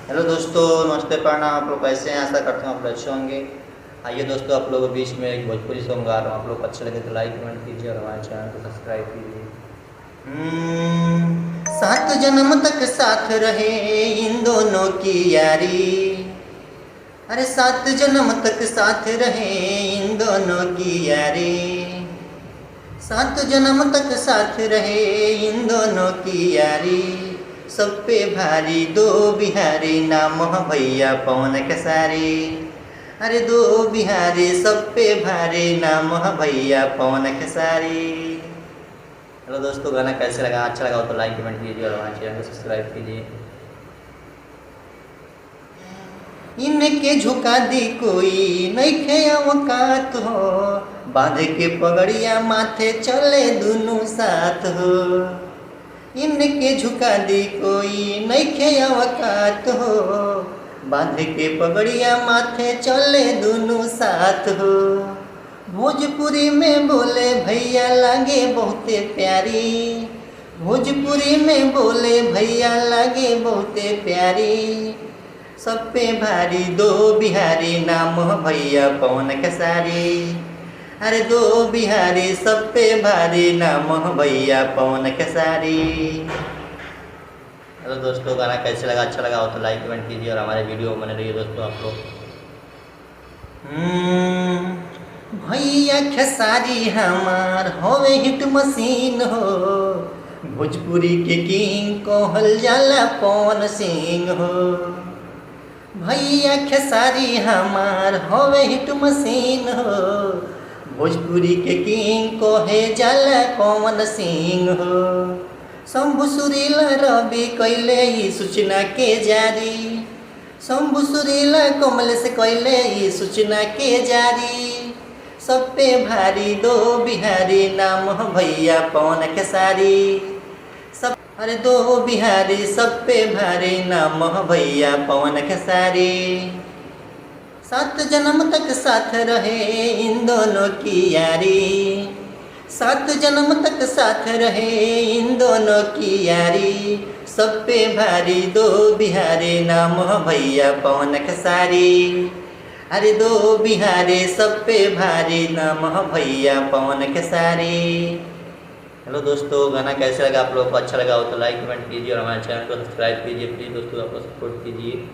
Hello दोस्तों, नमस्ते, प्रणाम। आप लोग कैसे हैं? आशा करते हैं आप लोग अच्छे होंगे। आइए दोस्तों, आप लोगों के बीच में एक भोजपुरी सॉन्ग गा रहा हूँ। आप लोग को अच्छा लगे तो लाइक कमेंट कीजिए और हमारे चैनल को सब्सक्राइब कीजिए। सात जन्म तक साथ रहे इन दोनों की यारी। अरे सात जन्म तक साथ रहे इन दोनों की यारी। सात जन्म तक साथ रहे इन दोनों की यारी। सब पे भारी दो बिहारी, नाम है भैया पवन खेसारी। अरे दो बिहारी सब पे भारी, नाम है भैया पवन खेसारी। हेलो दोस्तों, गाना कैसे लगा? अच्छा लगा हो तो लाइक कमेंट कीजिए और हमारे चैनल को सब्सक्राइब कीजिए। इनके झुका दी कोई नइखे औकात हो, बांध के पगड़िया माथे चले दोनों साथ हो। इनके झुका दी कोई नइखे औकात हो, बांध के पगड़िया माथे चले दोनों साथ हो। भोजपुरी में बोले भैया लागे बहुते प्यारी। भोजपुरी में बोले भैया लागे बहुते प्यारी। सब पे भारी दो बिहारी, नाम है भैया पवन खेसारी। अरे दो बिहारी सब पे भारी, नाम है भैया पवन खेसारी। हेलो दोस्तों, गाना कैसे लगा? अच्छा लगा हो तो लाइक कमेंट कीजिए और हमारे वीडियो बने रहिए दोस्तों आप लोग। भैया खेसारी हमार होवे हिट मशीन हो। भोजपुरी के किंग कहल जाला पवन सिंह हो। भैया खेसारी हमार होवे हिट मशीन हो। भोजपुरी के किंग कहे जाला पवन सिंह हो। शंभु सुरीला रवि कैले ई सूचना के जारी। शंभु सुरीला कमल से कैले ई सूचना के जारी। सब पे भारी दो बिहारी, नाम है भैया पवन खेसारी। सब अरे दो बिहारी सब पे भारी, नाम है भैया पवन खेसारी। सात जन्म तक साथ रहे इन दोनों की यारी। सात जन्म तक साथ रहे इन दोनों की यारी। सब पे भारी दो बिहारी, नाम है भैया पवन खेसारी। अरे दो बिहारी सब पे भारी, नाम है भैया पवन खेसारी। हेलो दोस्तों, गाना कैसे लगा? आप लोगों को अच्छा लगा हो तो लाइक कमेंट कीजिए और हमारे चैनल को सब्सक्राइब कीजिए। प्लीज़ दोस्तों, आप लोग सपोर्ट कीजिए।